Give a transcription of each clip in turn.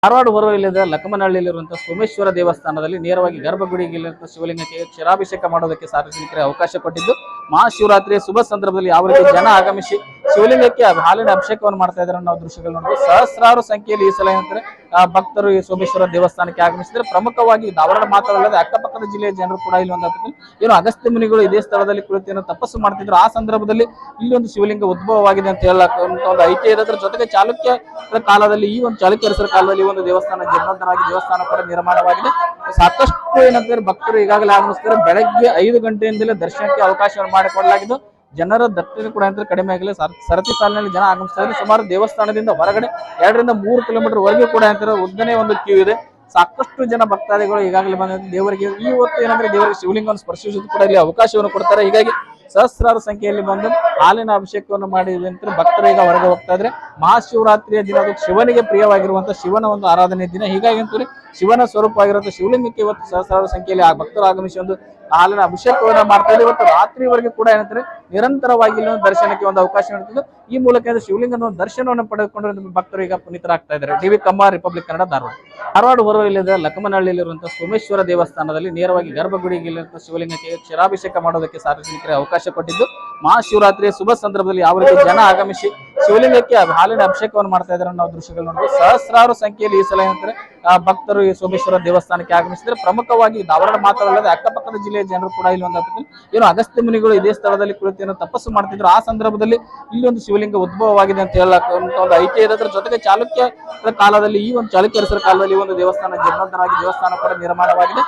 ಧಾರವಾಡ ಹೊರವಲಯದ ಲಕ್ಕಮ್ಮನಹಳ್ಳಿಯಲ್ಲಿರುವಂತಹ ಸೋಮೇಶ್ವರ ದೇವಸ್ಥಾನದಲ್ಲಿ ನೇರವಾಗಿ ಗರ್ಭಗುಡಿಗಿರುವಂತಹ ಶಿವಲಿಂಗಕ್ಕೆ ಕ್ಷೀರಾಭಿಷೇಕ ಮಾಡೋದಕ್ಕೆ ಸಾರ್ವಜನಿಕರಿಗೆ ಅವಕಾಶ ಕೊಟ್ಟಿದ್ದು, ಮಹಾಶಿವರಾತ್ರಿಯ ಶುಭ ಸಂದರ್ಭದಲ್ಲಿ ಯಾವ ರೀತಿ ಜನ ಆಗಮಿಸಿ ಶಿವಲಿಂಗಕ್ಕೆ ಹಾಲಿನ ಅಭಿಷೇಕವನ್ನು ಮಾಡ್ತಾ ಇದ್ದಾರೆ ನಾವು ದೃಶ್ಯಗಳು ನೋಡಬಹುದು. ಸಹಸ್ರಾರು ಸಂಖ್ಯೆಯಲ್ಲಿ ಈ ಸಲ ಏನಂತಾರೆ ಭಕ್ತರು ಈ ಸೋಮೇಶ್ವರ ದೇವಸ್ಥಾನಕ್ಕೆ ಆಗಮಿಸಿದ್ರೆ, ಪ್ರಮುಖವಾಗಿ ಧಾರವಾಡ ಮಾತ್ರವಲ್ಲದೆ ಅಕ್ಕಪಕ್ಕದ ಜಿಲ್ಲೆಯ ಜನರು ಕೂಡ ಇಲ್ಲಿ ಒಂದು ಏನು ಅಗಸ್ತ್ಯ ಮುನಿಗಳು ಇದೇ ಸ್ಥಳದಲ್ಲಿ ಕುಳಿತು ತಪಸ್ಸು ಮಾಡ್ತಿದ್ರು. ಆ ಸಂದರ್ಭದಲ್ಲಿ ಇಲ್ಲಿ ಒಂದು ಶಿವಲಿಂಗ ಉದ್ಭವವಾಗಿದೆ ಅಂತ ಹೇಳಕ್ ಒಂದು ಐತಿಹ್ಯ ಇರೋದ್ರ ಜೊತೆಗೆ ಚಾಲುಕ್ಯ ಕಾಲದಲ್ಲಿ ಈ ಒಂದು ಚಾಲುಕ್ಯರಸರ ಕಾಲದಲ್ಲಿ ಒಂದು ದೇವಸ್ಥಾನ ಜೀರ್ಣೋದ್ಧಾರವಾಗಿ ದೇವಸ್ಥಾನ ಕೂಡ ನಿರ್ಮಾಣವಾಗಿದೆ. ಸಾಕಷ್ಟು ಏನಂತಾರೆ ಭಕ್ತರು ಈಗಾಗಲೇ ಆಗಮಿಸ್ತಾರೆ. ಬೆಳಗ್ಗೆ 5 ಗಂಟೆಯಿಂದಲೇ ದರ್ಶನಕ್ಕೆ ಅವಕಾಶವನ್ನು ಮಾಡಿಕೊಡಲಾಗಿದ್ದು, ಜನರ ದಟ್ಟಣೆ ಕೂಡ ಅಂತ ಕಡಿಮೆ ಆಗಲಿ. ಸರತಿ ಸಾಲಿನಲ್ಲಿ ಜನ ಆಗಮಿಸ್ತಾ ಇದ್ದಾರೆ. ಸುಮಾರು ದೇವಸ್ಥಾನದಿಂದ ಹೊರಗಡೆ 2 ರಿಂದ 3 ಕಿಲೋಮೀಟರ್ ವರೆಗೂ ಕೂಡ ಅಂತಾರೆ ಉದ್ದನೇ ಒಂದು ಕ್ಯೂ ಇದೆ. ಸಾಕಷ್ಟು ಜನ ಭಕ್ತಾದಿಗಳು ಈಗಾಗಲೇ ಬಂದ ದೇವರಿಗೆ ಈ ಹೊತ್ತು ಏನಂದ್ರೆ ದೇವರಿಗೆ ಶಿವಲಿಂಗವನ್ನು ಸ್ಪರ್ಶಿಸುವುದು ಕೂಡ ಇಲ್ಲಿ ಅವಕಾಶವನ್ನು ಕೊಡ್ತಾರೆ. ಹೀಗಾಗಿ ಸಹಸ್ರಾರು ಸಂಖ್ಯೆಯಲ್ಲಿ ಬಂದು ಹಾಲಿನ ಅಭಿಷೇಕವನ್ನು ಮಾಡಿದಂತೆ ಭಕ್ತರು ಈಗ ಹೊರಗೆ ಹೋಗ್ತಾ ಇದ್ರೆ, ಮಹಾಶಿವರಾತ್ರಿಯ ದಿನ ಅದು ಶಿವನಿಗೆ ಪ್ರಿಯವಾಗಿರುವಂತಹ ಶಿವನ ಒಂದು ಆರಾಧನೆ ದಿನ. ಹೀಗಾಗಿ ಅಂತೂ ಶಿವನ ಸ್ವರೂಪ ಆಗಿರುವಂತಹ ಶಿವಲಿಂಗಕ್ಕೆ ಇವತ್ತು ಸಹಸ್ರಾರು ಸಂಖ್ಯೆಯಲ್ಲಿ ಭಕ್ತರು ಆಗಮಿಸಿ ಒಂದು ಹಾಲಿನ ಅಭಿಷೇಕವನ್ನ ಮಾಡ್ತಾ ಇದ್ದಾರೆ. ಇವತ್ತು ರಾತ್ರಿವರೆಗೆ ಕೂಡ ಏನಂತಾರೆ ನಿರಂತರವಾಗಿ ಇಲ್ಲಿ ದರ್ಶನಕ್ಕೆ ಒಂದು ಅವಕಾಶ ನೀಡುತ್ತಿದ್ದು, ಈ ಮೂಲಕ ಶಿವಲಿಂಗದ ದರ್ಶನವನ್ನು ಪಡೆದುಕೊಂಡು ಭಕ್ತರು ಈಗ ಪುನೀತರಾಗ್ತಾ ಇದ್ದಾರೆ. ಡಿ.ವಿ. ಕಮ್ಮಾರ್, ರಿಪಬ್ಲಿಕ್ ಕನ್ನಡ, ಧಾರವಾಡ. ಧಾರವಾಡ ಹೊರವಲಯದ ಲಕ್ಕಮ್ಮನಹಳ್ಳಿಯಲ್ಲಿರುವಂತಹ ಸೋಮೇಶ್ವರ ದೇವಸ್ಥಾನದಲ್ಲಿ ನೇರವಾಗಿ ಗರ್ಭಗುಡಿಗಿರುವಂತಹ ಶಿವಲಿಂಗಕ್ಕೆ ಕ್ಷೀರಾಭಿಷೇಕ ಮಾಡೋದಕ್ಕೆ ಸಾರ್ವಜನಿಕರಿಗೆ ಅವಕಾಶ ಕೊಟ್ಟಿದ್ದು, ಮಹಾಶಿವರಾತ್ರಿಯ ಶುಭ ಸಂದರ್ಭದಲ್ಲಿ ಯಾವ ರೀತಿ ಜನ ಆಗಮಿಸಿ ಶಿವಲಿಂಗಕ್ಕೆ ಹಾಲಿನ ಅಭಿಷೇಕವನ್ನು ಮಾಡ್ತಾ ಇದ್ದಾರೆ ನಾವು ದೃಶ್ಯಗಳು ನೋಡಬಹುದು. ಸಹಸ್ರಾರು ಸಂಖ್ಯೆಯಲ್ಲಿ ಈ ಸಲ ಏನಂತಾರೆ ಭಕ್ತರು ಈ ಸೋಮೇಶ್ವರ ದೇವಸ್ಥಾನಕ್ಕೆ ಆಗಮಿಸಿದ್ರೆ, ಪ್ರಮುಖವಾಗಿ ಧಾರವಾಡ ಮಾತ್ರವಲ್ಲದೆ ಅಕ್ಕಪಕ್ಕದ ಜಿಲ್ಲೆಯ ಜನರು ಕೂಡ ಇಲ್ಲಿ ಒಂದು ಏನು ಅಗಸ್ತ್ಯ ಮುನಿಗಳು ಇದೇ ಸ್ಥಳದಲ್ಲಿ ಕುಳಿತು ತಪಸ್ಸು ಮಾಡ್ತಿದ್ರು. ಆ ಸಂದರ್ಭದಲ್ಲಿ ಇಲ್ಲಿ ಒಂದು ಶಿವಲಿಂಗ ಉದ್ಭವವಾಗಿದೆ ಅಂತ ಹೇಳಕ್ ಒಂದು ಐತಿಹ್ಯ ಇರೋದ್ರ ಜೊತೆಗೆ ಚಾಲುಕ್ಯ ಕಾಲದಲ್ಲಿ ಈ ಒಂದು ಚಾಲುಕ್ಯರಸರ ಕಾಲದಲ್ಲಿ ಒಂದು ದೇವಸ್ಥಾನ ಜೀರ್ಣೋದ್ಧಾರವಾಗಿ ದೇವಸ್ಥಾನ ಕೂಡ ನಿರ್ಮಾಣವಾಗಿದೆ.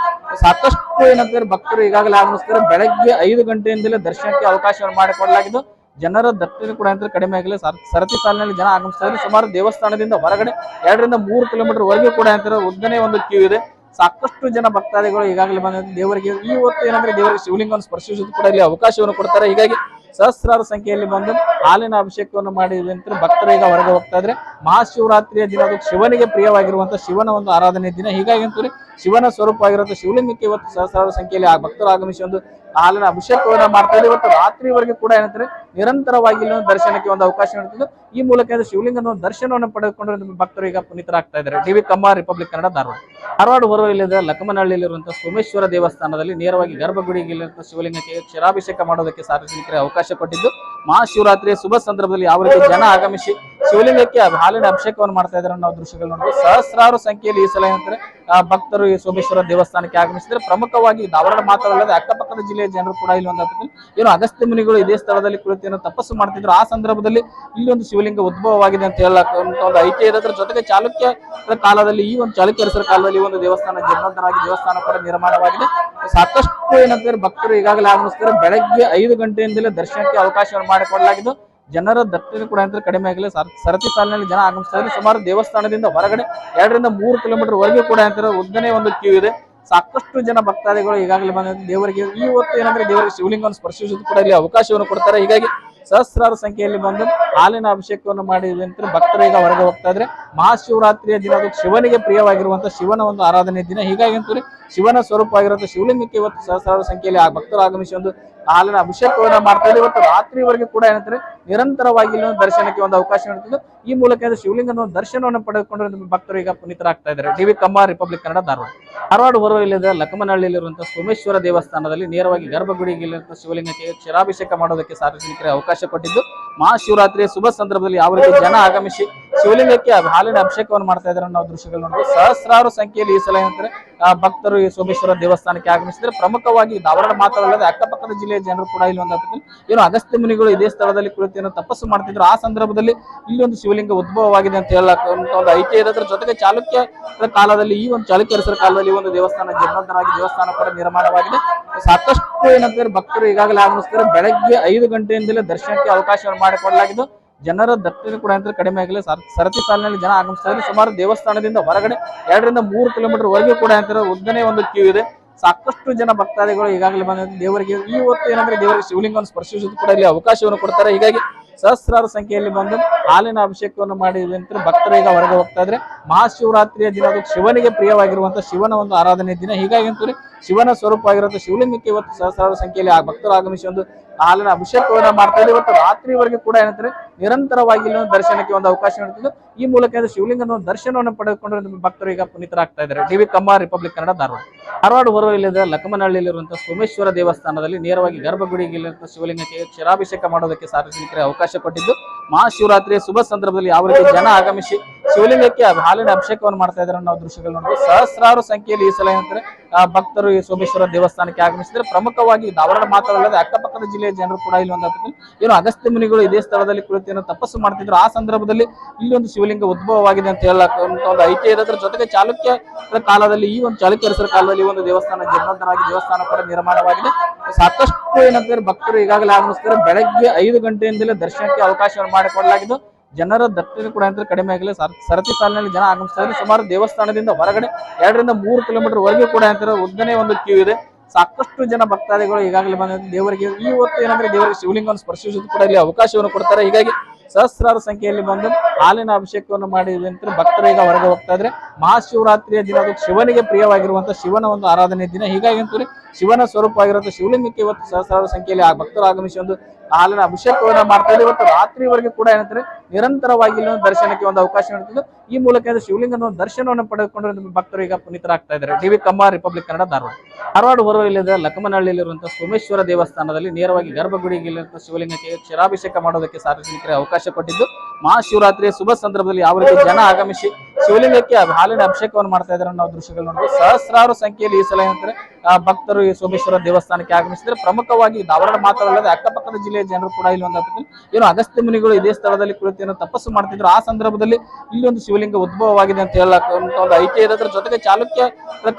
ಸಾಕಷ್ಟು ಏನಂತಾರೆ ಭಕ್ತರು ಈಗಾಗಲೇ ಆಗಮಿಸ್ತಾರೆ. ಬೆಳಗ್ಗೆ 5 ಗಂಟೆಯಿಂದಲೇ ದರ್ಶನಕ್ಕೆ ಅವಕಾಶವನ್ನು ಮಾಡಿಕೊಡಲಾಗಿದ್ದು, ಜನರ ದಟ್ಟಣೆ ಕೂಡ ಅಂತ ಕಡಿಮೆ ಆಗಲಿ. ಸರತಿ ಸಾಲಿನಲ್ಲಿ ಜನ ಆಗಮಿಸ್ತಾ ಇದ್ದಾರೆ. ಸುಮಾರು ದೇವಸ್ಥಾನದಿಂದ ಹೊರಗಡೆ 2 ರಿಂದ 3 ಕಿಲೋಮೀಟರ್ ವರೆಗೂ ಕೂಡ ಅಂತಾರೆ ಉದ್ದನೇ ಒಂದು ಕ್ಯೂ ಇದೆ. ಸಾಕಷ್ಟು ಜನ ಭಕ್ತಾದಿಗಳು ಈಗಾಗಲೇ ಬಂದ ದೇವರಿಗೆ ಈ ಹೊತ್ತು ಏನಂದ್ರೆ ದೇವರಿಗೆ ಶಿವಲಿಂಗವನ್ನು ಸ್ಪರ್ಶಿಸುವುದು ಕೂಡ ಇಲ್ಲಿ ಅವಕಾಶವನ್ನು ಕೊಡ್ತಾರೆ. ಹೀಗಾಗಿ ಸಹಸ್ರಾರು ಸಂಖ್ಯೆಯಲ್ಲಿ ಬಂದು ಹಾಲಿನ ಅಭಿಷೇಕವನ್ನು ಮಾಡಿದಂತೆ ಭಕ್ತರು ಈಗ ಹೊರಗೆ ಹೋಗ್ತಾ ಇದ್ರೆ, ಮಹಾಶಿವರಾತ್ರಿಯ ದಿನ ಅದು ಶಿವನಿಗೆ ಪ್ರಿಯವಾಗಿರುವಂತಹ ಶಿವನ ಒಂದು ಆರಾಧನೆ ದಿನ. ಹೀಗಾಗಿ ಅಂತೂ ಶಿವನ ಸ್ವರೂಪ ಆಗಿರುವಂತಹ ಶಿವಲಿಂಗಕ್ಕೆ ಇವತ್ತು ಸಹಸ್ರಾರು ಸಂಖ್ಯೆಯಲ್ಲಿ ಭಕ್ತರು ಆಗಮಿಸಿ ಒಂದು ಹಾಲಿನ ಅಭಿಷೇಕವನ್ನ ಮಾಡ್ತಾ ಇದ್ದಾರೆ. ಇವತ್ತು ರಾತ್ರಿವರೆಗೆ ಕೂಡ ಏನಂತಾರೆ ನಿರಂತರವಾಗಿ ಇಲ್ಲಿ ದರ್ಶನಕ್ಕೆ ಒಂದು ಅವಕಾಶ ನೀಡುತ್ತಿದ್ದು, ಈ ಮೂಲಕ ಶಿವಲಿಂಗದ ದರ್ಶನವನ್ನು ಪಡೆದುಕೊಂಡು ಭಕ್ತರು ಈಗ ಪುನೀತರಾಗ್ತಾ ಇದ್ದಾರೆ. ಡಿ.ವಿ. ಕಮ್ಮಾರ್, ರಿಪಬ್ಲಿಕ್ ಕನ್ನಡ, ಧಾರವಾಡ. ಧಾರವಾಡ ಹೊರವಲಯದ ಲಕ್ಕಮ್ಮನಹಳ್ಳಿಯಲ್ಲಿರುವಂತಹ ಸೋಮೇಶ್ವರ ದೇವಸ್ಥಾನದಲ್ಲಿ ನೇರವಾಗಿ ಗರ್ಭಗುಡಿಗಿರುವಂತಹ ಶಿವಲಿಂಗಕ್ಕೆ ಕ್ಷೀರಾಭಿಷೇಕ ಮಾಡೋದಕ್ಕೆ ಸಾರ್ವಜನಿಕರಿಗೆ ಅವಕಾಶ ಕೊಟ್ಟಿದ್ದು, ಮಹಾಶಿವರಾತ್ರಿಯ ಶುಭ ಸಂದರ್ಭದಲ್ಲಿ ಯಾವ ರೀತಿ ಜನ ಆಗಮಿಸಿ ಶಿವಲಿಂಗಕ್ಕೆ ಹಾಲಿನ ಅಭಿಷೇಕವನ್ನು ಮಾಡ್ತಾ ಇದ್ದಾರೆ ನಾವು ದೃಶ್ಯಗಳು ನೋಡಬಹುದು. ಸಹಸ್ರಾರು ಸಂಖ್ಯೆಯಲ್ಲಿ ಈ ಸಲ ಏನಂತಾರೆ ಭಕ್ತರು ಈ ಸೋಮೇಶ್ವರ ದೇವಸ್ಥಾನಕ್ಕೆ ಆಗಮಿಸಿದ್ರೆ, ಪ್ರಮುಖವಾಗಿ ಧಾರವಾಡ ಮಾತ್ರವಲ್ಲದೆ ಅಕ್ಕಪಕ್ಕದ ಜಿಲ್ಲೆಯ ಜನರು ಕೂಡ ಇಲ್ಲಿ ಒಂದು ಏನು ಅಗಸ್ತ್ಯ ಮುನಿಗಳು ಇದೇ ಸ್ಥಳದಲ್ಲಿ ಕುಳಿತು ತಪಸ್ಸು ಮಾಡ್ತಿದ್ರು. ಆ ಸಂದರ್ಭದಲ್ಲಿ ಇಲ್ಲಿ ಒಂದು ಶಿವಲಿಂಗ ಉದ್ಭವವಾಗಿದೆ ಅಂತ ಹೇಳಕ್ ಒಂದು ಐತಿಹ್ಯ ಇರೋದ್ರ ಜೊತೆಗೆ ಚಾಲುಕ್ಯ ಕಾಲದಲ್ಲಿ ಈ ಒಂದು ಚಾಲುಕ್ಯರಸರ ಕಾಲದಲ್ಲಿ ಒಂದು ದೇವಸ್ಥಾನ ಜೀರ್ಣೋದ್ಧಾರವಾಗಿ ದೇವಸ್ಥಾನ ಕೂಡ ನಿರ್ಮಾಣವಾಗಿದೆ. ಸಾಕಷ್ಟು ಏನಂತಾರೆ ಭಕ್ತರು ಈಗಾಗಲೇ ಆಗಮಿಸ್ತಾರೆ. ಬೆಳಗ್ಗೆ 5 ಗಂಟೆಯಿಂದಲೇ ದರ್ಶನಕ್ಕೆ ಅವಕಾಶವನ್ನು ಮಾಡಿಕೊಡಲಾಗಿದ್ದು, ಜನರ ದಟ್ಟಣೆ ಕೂಡ ಅಂತ ಕಡಿಮೆ ಆಗಲಿ. ಸರತಿ ಸಾಲಿನಲ್ಲಿ ಜನ ಆಗಮಿಸ್ತಾ ಇದ್ದಾರೆ. ಸುಮಾರು ದೇವಸ್ಥಾನದಿಂದ ಹೊರಗಡೆ 2 ರಿಂದ 3 ಕಿಲೋಮೀಟರ್ ವರೆಗೂ ಕೂಡ ಅಂತಾರೆ ಉದ್ದನೇ ಒಂದು ಕ್ಯೂ ಇದೆ. ಸಾಕಷ್ಟು ಜನ ಭಕ್ತಾದಿಗಳು ಈಗಾಗಲೇ ಬಂದ ದೇವರಿಗೆ ಈ ಹೊತ್ತು ಏನಂದ್ರೆ ದೇವರಿಗೆ ಶಿವಲಿಂಗವನ್ನು ಸ್ಪರ್ಶಿಸುವುದು ಕೂಡ ಇಲ್ಲಿ ಅವಕಾಶವನ್ನು ಕೊಡ್ತಾರೆ. ಹೀಗಾಗಿ ಸಹಸ್ರಾರು ಸಂಖ್ಯೆಯಲ್ಲಿ ಬಂದು ಹಾಲಿನ ಅಭಿಷೇಕವನ್ನು ಮಾಡಿದಂತೆ ಭಕ್ತರು ಈಗ ಹೊರಗೆ ಹೋಗ್ತಾ ಇದ್ರೆ, ಮಹಾಶಿವರಾತ್ರಿಯ ದಿನ ಅದು ಶಿವನಿಗೆ ಪ್ರಿಯವಾಗಿರುವಂತಹ ಶಿವನ ಒಂದು ಆರಾಧನೆ ದಿನ. ಹೀಗಾಗಿ ಅಂತೂ ಶಿವನ ಸ್ವರೂಪ ಆಗಿರುವಂತಹ ಶಿವಲಿಂಗಕ್ಕೆ ಇವತ್ತು ಸಹಸ್ರಾರು ಸಂಖ್ಯೆಯಲ್ಲಿ ಭಕ್ತರು ಆಗಮಿಸಿ ಒಂದು ಹಾಲಿನ ಅಭಿಷೇಕವನ್ನ ಮಾಡ್ತಾ ಇದ್ದಾರೆ. ಇವತ್ತು ರಾತ್ರಿವರೆಗೆ ಕೂಡ ಏನಂತಾರೆ ನಿರಂತರವಾಗಿ ಇಲ್ಲಿ ದರ್ಶನಕ್ಕೆ ಒಂದು ಅವಕಾಶ ನೀಡುತ್ತಿದ್ದು, ಈ ಮೂಲಕ ಶಿವಲಿಂಗದ ದರ್ಶನವನ್ನು ಪಡೆದುಕೊಂಡು ಭಕ್ತರು ಈಗ ಪುನೀತರಾಗ್ತಾ ಇದ್ದಾರೆ. ಡಿ.ವಿ. ಕಮ್ಮಾರ್, ರಿಪಬ್ಲಿಕ್ ಕನ್ನಡ, ಧಾರವಾಡ. ಧಾರವಾಡ ಹೊರವಲಯದ ಲಕ್ಕಮ್ಮನಹಳ್ಳಿಯಲ್ಲಿರುವಂತಹ ಸೋಮೇಶ್ವರ ದೇವಸ್ಥಾನದಲ್ಲಿ ನೇರವಾಗಿ ಗರ್ಭಗುಡಿಗಿರುವಂತಹ ಶಿವಲಿಂಗಕ್ಕೆ ಕ್ಷೀರಾಭಿಷೇಕ ಮಾಡೋದಕ್ಕೆ ಸಾರ್ವಜನಿಕರಿಗೆ ಅವಕಾಶ ಕೊಟ್ಟಿದ್ದು, ಮಹಾಶಿವರಾತ್ರಿಯ ಶುಭ ಸಂದರ್ಭದಲ್ಲಿ ಯಾವ ರೀತಿ ಜನ ಆಗಮಿಸಿ ಶಿವಲಿಂಗಕ್ಕೆ ಹಾಲಿನ ಅಭಿಷೇಕವನ್ನು ಮಾಡ್ತಾ ಇದ್ದಾರೆ ನಾವು ದೃಶ್ಯಗಳು ನೋಡಬಹುದು. ಸಹಸ್ರಾರು ಸಂಖ್ಯೆಯಲ್ಲಿ ಈ ಸಲ ಏನಂತಾರೆ ಭಕ್ತರು ಈ ಸೋಮೇಶ್ವರ ದೇವಸ್ಥಾನಕ್ಕೆ ಆಗಮಿಸಿದ್ರೆ, ಪ್ರಮುಖವಾಗಿ ಧಾರವಾಡ ಮಾತ್ರವಲ್ಲದೆ ಅಕ್ಕಪಕ್ಕದ ಜಿಲ್ಲೆಯ ಜನರು ಕೂಡ ಇಲ್ಲಿ ಒಂದು ಏನು ಅಗಸ್ತ್ಯ ಮುನಿಗಳು ಇದೇ ಸ್ಥಳದಲ್ಲಿ ಕುಳಿತು ತಪಸ್ಸು ಮಾಡ್ತಿದ್ರು. ಆ ಸಂದರ್ಭದಲ್ಲಿ ಇಲ್ಲಿ ಒಂದು ಶಿವಲಿಂಗ ಉದ್ಭವವಾಗಿದೆ ಅಂತ ಹೇಳಕ್ ಒಂದು ಐತಿಹ್ಯ ಇರೋದ್ರ ಜೊತೆಗೆ ಚಾಲುಕ್ಯ ಕಾಲದಲ್ಲಿ ಈ ಒಂದು ಚಾಲುಕ್ಯರಸರ ಕಾಲದಲ್ಲಿ ಒಂದು ದೇವಸ್ಥಾನ ಜೀರ್ಣೋದ್ಧಾರವಾಗಿ ದೇವಸ್ಥಾನ ಕೂಡ ನಿರ್ಮಾಣವಾಗಿದೆ. ಸಾಕಷ್ಟು ಏನಂತಾರೆ ಭಕ್ತರು ಈಗಾಗಲೇ ಆಗಮಿಸ್ತಾರೆ. ಬೆಳಗ್ಗೆ 5 ಗಂಟೆಯಿಂದಲೇ ದರ್ಶನಕ್ಕೆ ಅವಕಾಶವನ್ನು ಮಾಡಿಕೊಡಲಾಗಿದ್ದು, ಜನರ ದಟ್ಟಣೆ ಕೂಡ ಅಂತ ಕಡಿಮೆ ಆಗಲಿ. ಸರತಿ ಸಾಲಿನಲ್ಲಿ ಜನ ಆಗಮಿಸ್ತಾ ಇದ್ದಾರೆ. ಸುಮಾರು ದೇವಸ್ಥಾನದಿಂದ ಹೊರಗಡೆ 2 ರಿಂದ 3 ಕಿಲೋಮೀಟರ್ ವರೆಗೂ ಕೂಡ ಅಂತಾರೆ ಉದ್ದನೇ ಒಂದು ಕ್ಯೂ ಇದೆ. ಸಾಕಷ್ಟು ಜನ ಭಕ್ತಾದಿಗಳು ಈಗಾಗಲೇ ಬಂದ ದೇವರಿಗೆ ಈ ಹೊತ್ತು ಏನಂದ್ರೆ ದೇವರಿಗೆ ಶಿವಲಿಂಗವನ್ನು ಸ್ಪರ್ಶಿಸುವುದು ಕೂಡ ಇಲ್ಲಿ ಅವಕಾಶವನ್ನು ಕೊಡ್ತಾರೆ. ಹೀಗಾಗಿ ಸಹಸ್ರಾರು ಸಂಖ್ಯೆಯಲ್ಲಿ ಬಂದು ಹಾಲಿನ ಅಭಿಷೇಕವನ್ನು ಮಾಡಿ ಭಕ್ತರು ಈಗ ಹೊರಗೆ ಹೋಗ್ತಾ ಇದ್ರೆ ಮಹಾಶಿವರಾತ್ರಿಯ ದಿನ ಅದು ಶಿವನಿಗೆ ಪ್ರಿಯವಾಗಿರುವಂತಹ ಶಿವನ ಒಂದು ಆರಾಧನೆ ದಿನ. ಹೀಗಾಗಿ ಅಂತೂ ಶಿವನ ಸ್ವರೂಪ ಆಗಿರುವಂತಹ ಶಿವಲಿಂಗಕ್ಕೆ ಇವತ್ತು ಸಹಸ್ರಾರು ಸಂಖ್ಯೆಯಲ್ಲಿ ಭಕ್ತರು ಆಗಮಿಸಿ ಒಂದು ಹಾಲಿನ ಅಭಿಷೇಕವನ್ನ ಮಾಡ್ತಾ ಇದ್ದಾರೆ. ಇವತ್ತು ರಾತ್ರಿವರೆಗೆ ಕೂಡ ಏನಂತಾರೆ ನಿರಂತರವಾಗಿ ಇಲ್ಲಿ ದರ್ಶನಕ್ಕೆ ಒಂದು ಅವಕಾಶ ನೀಡುತ್ತಿದ್ದು ಈ ಮೂಲಕ ಶಿವಲಿಂಗದ ಒಂದು ದರ್ಶನವನ್ನು ಪಡೆದುಕೊಂಡು ಭಕ್ತರು ಈಗ ಪುನೀತರಾಗ್ತಾ ಇದ್ದಾರೆ. ಡಿವಿ ಕಮ್ಮ, ರಿಪಬ್ಲಿಕ್ ಕನ್ನಡ, ಧಾರವಾಡ. ಧಾರವಾಡ ಹೊರವಲಯದ ಲಕ್ಕಮ್ಮನಹಳ್ಳಿಯಲ್ಲಿರುವಂತಹ ಸೋಮೇಶ್ವರ ದೇವಸ್ಥಾನದಲ್ಲಿ ನೇರವಾಗಿ ಗರ್ಭಗುಡಿಗೆ ಶಿವಲಿಂಗಕ್ಕೆ ಕ್ಷೀರಾಭಿಷೇಕ ಮಾಡೋದಕ್ಕೆ ಸಾರ್ವಜನಿಕರಿಗೆ ಅವಕಾಶ ಕೊಟ್ಟಿದ್ದು ಮಹಾಶಿವರಾತ್ರಿಯ ಶುಭ ಸಂದರ್ಭದಲ್ಲಿ ಯಾವ ರೀತಿ ಜನ ಆಗಮಿಸಿ ಶಿವಲಿಂಗಕ್ಕೆ ಹಾಲಿನ ಅಭಿಷೇಕವನ್ನು ಮಾಡ್ತಾ ಇದ್ದಾರೆ ನಾವು ದೃಶ್ಯಗಳು ನೋಡಬಹುದು. ಸಹಸ್ರಾರು ಸಂಖ್ಯೆಯಲ್ಲಿ ಈ ಸಲ ಏನಂತಾರೆ ಭಕ್ತರು ಈ ಸೋಮೇಶ್ವರ ದೇವಸ್ಥಾನಕ್ಕೆ ಆಗಮಿಸಿದ್ರೆ. ಪ್ರಮುಖವಾಗಿ ಧಾರವಾಡ ಮಾತ್ರವಲ್ಲದೆ ಅಕ್ಕಪಕ್ಕದ ಜಿಲ್ಲೆಯ ಜನರು ಕೂಡ ಇಲ್ಲಿ ಏನು ಅಗಸ್ತ್ಯ ಮುನಿಗಳು ಇದೇ ಸ್ಥಳದಲ್ಲಿ ಕುಳಿತು ತಪಸ್ಸು ಮಾಡ್ತಿದ್ರು. ಆ ಸಂದರ್ಭದಲ್ಲಿ ಇಲ್ಲಿ ಒಂದು ಶಿವಲಿಂಗ ಉದ್ಭವವಾಗಿದೆ ಅಂತ ಹೇಳಕ್ ಒಂದು ಐತಿಹ್ಯ ಇರೋದ್ರ ಜೊತೆಗೆ ಚಾಲುಕ್ಯ ಕಾಲದಲ್ಲಿ ಈ ಒಂದು ಚಾಲುಕ್ಯರಸರ ಕಾಲದಲ್ಲಿ ಈ ಒಂದು ದೇವಸ್ಥಾನ ಜೀರ್ಣೋದ್ಧಾರವಾಗಿ ದೇವಸ್ಥಾನ ಕೂಡ ನಿರ್ಮಾಣವಾಗಿದೆ. ಸಾಕಷ್ಟು ಏನಂತಾರೆ ಭಕ್ತರು ಈಗಾಗಲೇ ಆಗಮಿಸ್ತಾರೆ. ಬೆಳಗ್ಗೆ 5 ಗಂಟೆಯಿಂದಲೇ ದರ್ಶನಕ್ಕೆ ಅವಕಾಶವನ್ನು ಮಾಡಿಕೊಡಲಾಗಿದ್ದು ಜನರ ದಟ್ಟಣೆ ಕೂಡ ಅಂತ ಕಡಿಮೆ ಆಗಲಿ. ಸರತಿ ಸಾಲಿನಲ್ಲಿ ಜನ ಆಗಮಿಸ್ತಾ ಇದ್ದಾರೆ. ಸುಮಾರು ದೇವಸ್ಥಾನದಿಂದ ಹೊರಗಡೆ 2 ರಿಂದ 3 ಕಿಲೋಮೀಟರ್ ವರೆಗೂ ಕೂಡ ಅಂತಾರೆ ಉದ್ದನೇ ಒಂದು ಕ್ಯೂ ಇದೆ. ಸಾಕಷ್ಟು ಜನ ಭಕ್ತಾದಿಗಳು ಈಗಾಗಲೇ ಬಂದ ದೇವರಿಗೆ ಈ ಹೊತ್ತು ಏನಂದ್ರೆ ದೇವರಿಗೆ ಶಿವಲಿಂಗವನ್ನು ಸ್ಪರ್ಶಿಸುವುದು ಕೂಡ ಇಲ್ಲಿ ಅವಕಾಶವನ್ನು ಕೊಡ್ತಾರೆ. ಹೀಗಾಗಿ ಸಹಸ್ರಾರು ಸಂಖ್ಯೆಯಲ್ಲಿ ಬಂದು ಹಾಲಿನ ಅಭಿಷೇಕವನ್ನು ಮಾಡಿ ಭಕ್ತರು ಈಗ ಹೊರಗೆ ಹೋಗ್ತಾ ಇದ್ರೆ ಮಹಾಶಿವರಾತ್ರಿಯ ದಿನ ಅದು ಶಿವನಿಗೆ ಪ್ರಿಯವಾಗಿರುವಂತಹ ಶಿವನ ಒಂದು ಆರಾಧನೆ ದಿನ. ಹೀಗಾಗಿ ಅಂತೂ ಶಿವನ ಸ್ವರೂಪ ಆಗಿರುವಂತಹ ಶಿವಲಿಂಗಕ್ಕೆ ಇವತ್ತು ಸಹಸ್ರಾರು ಸಂಖ್ಯೆಯಲ್ಲಿ ಭಕ್ತರು ಆಗಮಿಸಿ ಒಂದು ಹಾಲಿನ ಅಭಿಷೇಕವನ್ನ ಮಾಡ್ತಾ ಇದ್ದಾರೆ. ಇವತ್ತು ರಾತ್ರಿವರೆಗೆ ಕೂಡ ಏನಂತಾರೆ ನಿರಂತರವಾಗಿ ಇಲ್ಲಿ ದರ್ಶನಕ್ಕೆ ಒಂದು ಅವಕಾಶ ನೀಡುತ್ತಿದ್ದು ಈ ಮೂಲಕ ಶಿವಲಿಂಗದ ಒಂದು ದರ್ಶನವನ್ನು ಪಡೆದುಕೊಂಡು ಭಕ್ತರು ಈಗ ಪುನೀತರಾಗ್ತಾ ಇದ್ದಾರೆ. ಡಿವಿ ಕಮ್ಮ, ರಿಪಬ್ಲಿಕ್ ಕನ್ನಡ, ಧಾರವಾಡ. ಧಾರವಾಡ ಹೊರವಲಯದ ಲಕ್ಕಮ್ಮನಹಳ್ಳಿಯಲ್ಲಿರುವಂತಹ ಸೋಮೇಶ್ವರ ದೇವಸ್ಥಾನದಲ್ಲಿ ನೇರವಾಗಿ ಗರ್ಭಗುಡಿಗೆ ಶಿವಲಿಂಗಕ್ಕೆ ಕ್ಷೀರಾಭಿಷೇಕ ಮಾಡೋದಕ್ಕೆ ಸಾರ್ವಜನಿಕರಿಗೆ ಅವಕಾಶ ಕೊಟ್ಟಿದ್ದು ಮಹಾಶಿವರಾತ್ರಿಯ ಶುಭ ಸಂದರ್ಭದಲ್ಲಿ ಯಾವ ರೀತಿ ಜನ ಆಗಮಿಸಿ ಶಿವಲಿಂಗಕ್ಕೆ ಹಾಲಿನ ಅಭಿಷೇಕವನ್ನು ಮಾಡ್ತಾ ಇದ್ದಾರೆ ನಾವು ದೃಶ್ಯಗಳು ನೋಡಬಹುದು. ಸಹಸ್ರಾರು ಸಂಖ್ಯೆಯಲ್ಲಿ ಈ ಸಲ ಏನಂತಾರೆ ಭಕ್ತರು ಈ ಸೋಮೇಶ್ವರ ದೇವಸ್ಥಾನಕ್ಕೆ ಆಗಮಿಸಿದ್ರೆ. ಪ್ರಮುಖವಾಗಿ ಧಾರವಾಡ ಮಾತ್ರವಲ್ಲದೆ ಅಕ್ಕಪಕ್ಕದ ಜಿಲ್ಲೆಯ ಜನರು ಕೂಡ ಇಲ್ಲಿ ಏನು ಅಗಸ್ತ್ಯ ಮುನಿಗಳು ಇದೇ ಸ್ಥಳದಲ್ಲಿ ಕುಳಿತು ತಪಸ್ಸು ಮಾಡ್ತಿದ್ರು. ಆ ಸಂದರ್ಭದಲ್ಲಿ ಇಲ್ಲಿ ಒಂದು ಶಿವಲಿಂಗ ಉದ್ಭವವಾಗಿದೆ ಅಂತ ಹೇಳಕ್ ಒಂದು ಐತಿಹ್ಯ ಇರೋದ್ರ ಜೊತೆಗೆ ಚಾಲುಕ್ಯ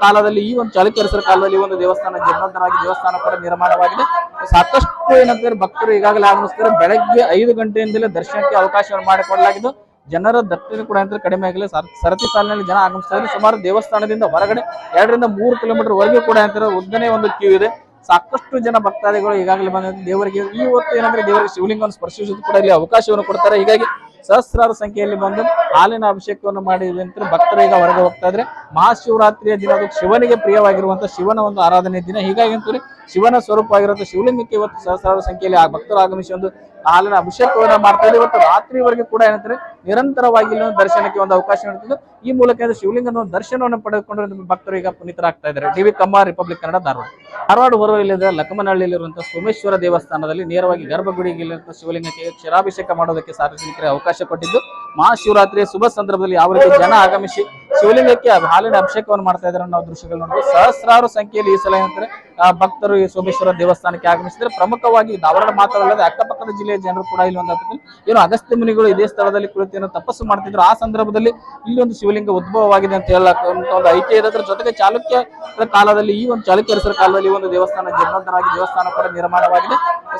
ಕಾಲದಲ್ಲಿ ಈ ಒಂದು ಚಾಲುಕ್ಯರಸರ ಕಾಲದಲ್ಲಿ ಒಂದು ದೇವಸ್ಥಾನ ಜೀರ್ಣೋದ್ಧಾರವಾಗಿ ದೇವಸ್ಥಾನ ಕೂಡ ನಿರ್ಮಾಣವಾಗಿದೆ. ಸಾಕಷ್ಟು ಏನಂತಾರೆ ಭಕ್ತರು ಈಗಾಗಲೇ ಆಗಮಿಸ್ತಾರೆ. ಬೆಳಗ್ಗೆ 5 ಗಂಟೆಯಿಂದಲೇ ದರ್ಶನಕ್ಕೆ ಅವಕಾಶವನ್ನು ಮಾಡಿಕೊಡಲಾಗಿದ್ದು ಜನರ ದಟ್ಟಣೆ ಕೂಡ ಅಂತ ಕಡಿಮೆ ಆಗಲಿ. ಸರತಿ ಸಾಲಿನಲ್ಲಿ ಜನ ಆಗಮಿಸ್ತಾ ಇದ್ದಾರೆ. ಸುಮಾರು ದೇವಸ್ಥಾನದಿಂದ ಹೊರಗಡೆ 2 ರಿಂದ 3 ಕಿಲೋಮೀಟರ್ ವರೆಗೂ ಕೂಡ ಅಂತಾರೆ ಉದ್ದನೇ ಒಂದು ಕ್ಯೂ ಇದೆ. ಸಾಕಷ್ಟು ಜನ ಭಕ್ತಾದಿಗಳು ಈಗಾಗಲೇ ಬಂದ ದೇವರಿಗೆ ಈ ಹೊತ್ತು ಏನಂದ್ರೆ ದೇವರಿಗೆ ಶಿವಲಿಂಗವನ್ನು ಸ್ಪರ್ಶಿಸುವುದು ಕೂಡ ಇಲ್ಲಿ ಅವಕಾಶವನ್ನು ಕೊಡ್ತಾರೆ. ಹೀಗಾಗಿ ಸಹಸ್ರಾರು ಸಂಖ್ಯೆಯಲ್ಲಿ ಬಂದು ಹಾಲಿನ ಅಭಿಷೇಕವನ್ನು ಮಾಡಿ ಭಕ್ತರು ಈಗ ಹೊರಗೆ ಹೋಗ್ತಾ ಇದ್ರೆ ಮಹಾಶಿವರಾತ್ರಿಯ ದಿನ ಅದು ಶಿವನಿಗೆ ಪ್ರಿಯವಾಗಿರುವಂತಹ ಶಿವನ ಒಂದು ಆರಾಧನೆ ದಿನ. ಹೀಗಾಗಿ ಅಂತೂ ಶಿವನ ಸ್ವರೂಪ ಆಗಿರುವಂತಹ ಶಿವಲಿಂಗಕ್ಕೆ ಇವತ್ತು ಸಹಸ್ರಾರು ಸಂಖ್ಯೆಯಲ್ಲಿ ಭಕ್ತರು ಆಗಮಿಸಿ ಒಂದು ಹಾಲಿನ ಅಭಿಷೇಕವನ್ನ ಮಾಡ್ತಾ ಇದ್ದಾರೆ. ಇವತ್ತು ರಾತ್ರಿವರೆಗೆ ಕೂಡ ಏನಂತಾರೆ ನಿರಂತರವಾಗಿ ಇಲ್ಲಿ ದರ್ಶನಕ್ಕೆ ಒಂದು ಅವಕಾಶ ನೀಡುತ್ತಿದ್ದು ಈ ಮೂಲಕ ಶಿವಲಿಂಗದ ಒಂದು ದರ್ಶನವನ್ನು ಪಡೆದುಕೊಂಡು ಭಕ್ತರು ಈಗ ಪುನೀತರಾಗ್ತಾ ಇದ್ದಾರೆ. ಡಿವಿ ಕಮ್ಮ, ರಿಪಬ್ಲಿಕ್ ಕನ್ನಡ, ಧಾರವಾಡ. ಧಾರವಾಡ ಹೊರವಲಯದ ಲಕ್ಕಮ್ಮನಹಳ್ಳಿಯಲ್ಲಿರುವಂತಹ ಸೋಮೇಶ್ವರ ದೇವಸ್ಥಾನದಲ್ಲಿ ನೇರವಾಗಿ ಗರ್ಭಗುಡಿಗೆ ಶಿವಲಿಂಗಕ್ಕೆ ಕ್ಷೀರಾಭಿಷೇಕ ಮಾಡೋದಕ್ಕೆ ಸಾರ್ವಜನಿಕರಿಗೆ ಅವಕಾಶ ಕೊಟ್ಟಿದ್ದು ಮಹಾಶಿವರಾತ್ರಿಯ ಶುಭ ಸಂದರ್ಭದಲ್ಲಿ ಯಾವ ರೀತಿ ಜನ ಆಗಮಿಸಿ ಶಿವಲಿಂಗಕ್ಕೆ ಹಾಲಿನ ಅಭಿಷೇಕವನ್ನು ಮಾಡ್ತಾ ಇದ್ದಾರೆ ನಾವು ದೃಶ್ಯಗಳು ನೋಡಬಹುದು. ಸಹಸ್ರಾರು ಸಂಖ್ಯೆಯಲ್ಲಿ ಈ ಸಲ ಏನಂತಾರೆ ಭಕ್ತರು ಈ ಸೋಮೇಶ್ವರ ದೇವಸ್ಥಾನಕ್ಕೆ ಆಗಮಿಸಿದ್ರೆ. ಪ್ರಮುಖವಾಗಿ ಧಾರವಾಡ ಮಾತ್ರವಲ್ಲದೆ ಅಕ್ಕಪಕ್ಕದ ಜಿಲ್ಲೆಯ ಜನರು ಕೂಡ ಇಲ್ಲಿ ಏನು ಅಗಸ್ತ್ಯ ಮುನಿಗಳು ಇದೇ ಸ್ಥಳದಲ್ಲಿ ಕುಳಿತು ತಪಸ್ಸು ಮಾಡ್ತಿದ್ರು. ಆ ಸಂದರ್ಭದಲ್ಲಿ ಇಲ್ಲಿ ಒಂದು ಶಿವಲಿಂಗ ಉದ್ಭವವಾಗಿದೆ ಅಂತ ಹೇಳಕ್ ಒಂದು ಐತಿಹ್ಯ ಇರೋದ್ರ ಜೊತೆಗೆ ಚಾಲುಕ್ಯ ಕಾಲದಲ್ಲಿ ಈ ಒಂದು ಚಾಲುಕ್ಯರಸರ ಕಾಲದಲ್ಲಿ ಒಂದು ದೇವಸ್ಥಾನ ಜೀರ್ಣೋದ್ಧಾರವಾಗಿ ದೇವಸ್ಥಾನ ಕೂಡ ನಿರ್ಮಾಣವಾಗಿದೆ.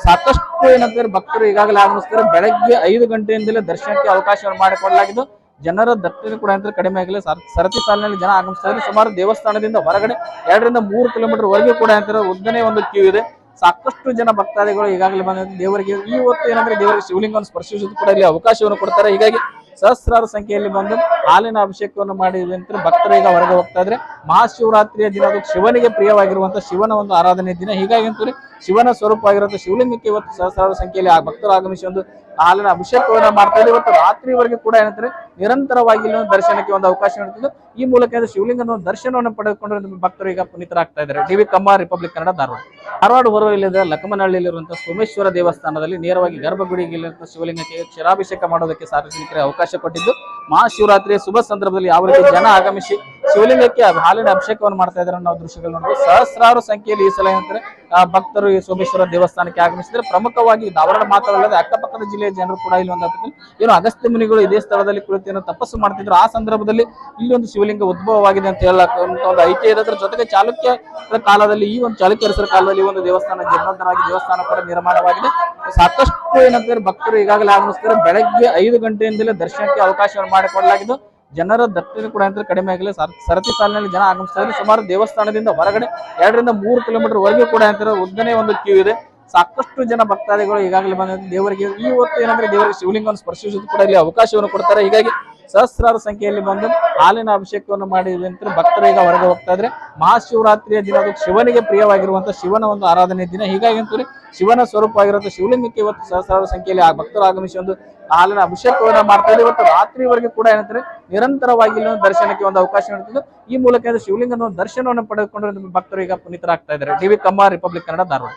ಸಾಕಷ್ಟು ಏನಂತಾರೆ ಭಕ್ತರು ಈಗಾಗಲೇ ಆಗಮಿಸ್ತಾರೆ. ಬೆಳಗ್ಗೆ 5 ಗಂಟೆಯಿಂದಲೇ ದರ್ಶನಕ್ಕೆ ಅವಕಾಶವನ್ನು ಮಾಡಿಕೊಡಲಾಗಿದ್ದು ಜನರ ದಟ್ಟಣೆ ಕೂಡ ಅಂತ ಕಡಿಮೆ ಆಗಲಿ. ಸರತಿ ಸಾಲಿನಲ್ಲಿ ಜನ ಆಗಮಿಸ್ತಾ ಇದ್ದಾರೆ. ಸುಮಾರು ದೇವಸ್ಥಾನದಿಂದ ಹೊರಗಡೆ 2 ರಿಂದ 3 ಕಿಲೋಮೀಟರ್ ವರೆಗೂ ಕೂಡ ಅಂತಾರೆ ಉದ್ದನೇ ಒಂದು ಕ್ಯೂ ಇದೆ. ಸಾಕಷ್ಟು ಜನ ಭಕ್ತಾದಿಗಳು ಈಗಾಗಲೇ ಬಂದ ದೇವರಿಗೆ ಈ ಹೊತ್ತು ಏನಂದ್ರೆ ದೇವರಿಗೆ ಶಿವಲಿಂಗವನ್ನು ಸ್ಪರ್ಶಿಸುವುದು ಕೂಡ ಇಲ್ಲಿ ಅವಕಾಶವನ್ನು ಕೊಡ್ತಾರೆ. ಹೀಗಾಗಿ ಸಹಸ್ರಾರು ಸಂಖ್ಯೆಯಲ್ಲಿ ಬಂದು ಹಾಲಿನ ಅಭಿಷೇಕವನ್ನು ಮಾಡಿ ಭಕ್ತರು ಈಗ ಹೊರಗೆ ಹೋಗ್ತಾ ಇದ್ರೆ ಮಹಾಶಿವರಾತ್ರಿಯ ದಿನ ಅದು ಶಿವನಿಗೆ ಪ್ರಿಯವಾಗಿರುವಂತಹ ಶಿವನ ಒಂದು ಆರಾಧನೆ ದಿನ. ಹೀಗಾಗಿ ಅಂತೂ ಶಿವನ ಸ್ವರೂಪ ಆಗಿರುವಂತಹ ಶಿವಲಿಂಗಕ್ಕೆ ಇವತ್ತು ಸಹಸ್ರಾರು ಸಂಖ್ಯೆಯಲ್ಲಿ ಭಕ್ತರು ಆಗಮಿಸಿ ಒಂದು ಹಾಲಿನ ಅಭಿಷೇಕವನ್ನ ಮಾಡ್ತಾ ಇದ್ದಾರೆ. ಇವತ್ತು ರಾತ್ರಿವರೆಗೆ ಕೂಡ ಏನಂತಾರೆ ನಿರಂತರವಾಗಿ ಇಲ್ಲಿ ದರ್ಶನಕ್ಕೆ ಒಂದು ಅವಕಾಶ ನೀಡುತ್ತಿದ್ದು ಈ ಮೂಲಕ ಶಿವಲಿಂಗದ ಒಂದು ದರ್ಶನವನ್ನು ಪಡೆದುಕೊಂಡು ಭಕ್ತರು ಈಗ ಪುನೀತರಾಗ್ತಾ ಇದ್ದಾರೆ. ಡಿವಿ ಕಮ್ಮ, ರಿಪಬ್ಲಿಕ್ ಕನ್ನಡ, ಧಾರವಾಡ. ಧಾರವಾಡ ಹೊರವಲಯದ ಲಕ್ಕಮ್ಮನಹಳ್ಳಿಯಲ್ಲಿರುವಂತಹ ಸೋಮೇಶ್ವರ ದೇವಸ್ಥಾನದಲ್ಲಿ ನೇರವಾಗಿ ಗರ್ಭಗುಡಿಗೆ ಶಿವಲಿಂಗಕ್ಕೆ ಕ್ಷೀರಾಭಿಷೇಕ ಮಾಡೋದಕ್ಕೆ ಸಾರ್ವಜನಿಕರಿಗೆ ಅವಕಾಶ ಕೊಟ್ಟಿದ್ದು ಮಹಾಶಿವರಾತ್ರಿಯ ಶುಭ ಸಂದರ್ಭದಲ್ಲಿ ಯಾವ ರೀತಿ ಜನ ಆಗಮಿಸಿ ಶಿವಲಿಂಗಕ್ಕೆ ಹಾಲಿನ ಅಭಿಷೇಕವನ್ನು ಮಾಡ್ತಾ ಇದ್ದಾರೆ ನಾವು ದೃಶ್ಯಗಳು ನೋಡಬಹುದು. ಸಹಸ್ರಾರು ಸಂಖ್ಯೆಯಲ್ಲಿ ಈ ಸಲ ಏನಂತಾರೆ ಭಕ್ತರು ಈ ಸೋಮೇಶ್ವರ ದೇವಸ್ಥಾನಕ್ಕೆ ಆಗಮಿಸಿದ್ರೆ. ಪ್ರಮುಖವಾಗಿ ಧಾರವಾಡ ಮಾತ್ರವಲ್ಲದೆ ಅಕ್ಕಪಕ್ಕದ ಜಿಲ್ಲೆಯ ಜನರು ಕೂಡ ಇಲ್ಲಿ ಏನು ಅಗಸ್ತ್ಯ ಮುನಿಗಳು ಇದೇ ಸ್ಥಳದಲ್ಲಿ ಕುಳಿತು ತಪಸ್ಸು ಮಾಡ್ತಿದ್ರು. ಆ ಸಂದರ್ಭದಲ್ಲಿ ಇಲ್ಲಿ ಒಂದು ಶಿವಲಿಂಗ ಉದ್ಭವವಾಗಿದೆ ಅಂತ ಹೇಳಕ್ ಒಂದು ಐತಿಹ್ಯ ಇರೋದ್ರ ಜೊತೆಗೆ ಚಾಲುಕ್ಯ ಕಾಲದಲ್ಲಿ ಈ ಒಂದು ಚಾಲುಕ್ಯರಸರ ಕಾಲದಲ್ಲಿ ಒಂದು ದೇವಸ್ಥಾನ ಜೀರ್ಣೋದ್ಧಾರವಾಗಿ ದೇವಸ್ಥಾನ ಕೂಡ ನಿರ್ಮಾಣವಾಗಿದೆ. ಸಾಕಷ್ಟು ಏನಂತಾರೆ ಭಕ್ತರು ಈಗಾಗಲೇ ಆಗಮಿಸ್ತಾರೆ. ಬೆಳಗ್ಗೆ 5 ಗಂಟೆಯಿಂದಲೇ ದರ್ಶನಕ್ಕೆ ಅವಕಾಶವನ್ನು ಮಾಡಿಕೊಡಲಾಗಿದ್ದು ಜನರ ದಟ್ಟಣೆ ಕೂಡ ಅಂತ ಕಡಿಮೆ ಆಗಲಿ. ಸರತಿ ಸಾಲಿನಲ್ಲಿ ಜನ ಆಗಮಿಸ್ತಾ ಇದ್ದಾರೆ. ಸುಮಾರು ದೇವಸ್ಥಾನದಿಂದ ಹೊರಗಡೆ 2 ರಿಂದ 3 ಕಿಲೋಮೀಟರ್ ವರೆಗೂ ಕೂಡ ಅಂತಾರೆ ಉದ್ದನೇ ಒಂದು ಕ್ಯೂ ಇದೆ. ಸಾಕಷ್ಟು ಜನ ಭಕ್ತಾದಿಗಳು ಈಗಾಗಲೇ ಬಂದ ದೇವರಿಗೆ ಈ ಹೊತ್ತು ಏನಂದ್ರೆ ದೇವರಿಗೆ ಶಿವಲಿಂಗವನ್ನು ಸ್ಪರ್ಶಿಸುವುದು ಕೂಡ ಇಲ್ಲಿ ಅವಕಾಶವನ್ನು ಕೊಡ್ತಾರೆ. ಹೀಗಾಗಿ ಸಹಸ್ರಾರು ಸಂಖ್ಯೆಯಲ್ಲಿ ಬಂದು ಹಾಲಿನ ಅಭಿಷೇಕವನ್ನು ಮಾಡಿದ ನಂತರ ಭಕ್ತರು ಈಗ ಹೊರಗೆ ಹೋಗ್ತಾ ಇದ್ರೆ ಮಹಾಶಿವರಾತ್ರಿಯ ದಿನ ಅದು ಶಿವನಿಗೆ ಪ್ರಿಯವಾಗಿರುವಂತಹ ಶಿವನ ಒಂದು ಆರಾಧನೆ ದಿನ. ಹೀಗಾಗಿ ಅಂತೂ ಶಿವನ ಸ್ವರೂಪವಾಗಿರುವಂತಹ ಶಿವಲಿಂಗಕ್ಕೆ ಇವತ್ತು ಸಹಸ್ರಾರು ಸಂಖ್ಯೆಯಲ್ಲಿ ಆ ಭಕ್ತರು ಆಗಮಿಸಿ ಒಂದು ಹಾಲಿನ ಅಭಿಷೇಕವನ್ನ ಮಾಡ್ತಾ ಇದೆ. ಇವತ್ತು ರಾತ್ರಿವರೆಗೆ ಕೂಡ ಏನಂತಾರೆ ನಿರಂತರವಾಗಿ ಇಲ್ಲಿ ದರ್ಶನಕ್ಕೆ ಒಂದು ಅವಕಾಶ ನೀಡುತ್ತಿದ್ದು ಈ ಮೂಲಕ ಶಿವಲಿಂಗದ ದರ್ಶನವನ್ನು ಪಡೆದುಕೊಂಡು ಭಕ್ತರು ಈಗ ಪುನೀತರಾಗ್ತಾ ಇದ್ದಾರೆ. ಟಿವಿ ಕಮ್ಮ, ರಿಪಬ್ಲಿಕ್ ಕನ್ನಡ, ಧಾರವಾಡ.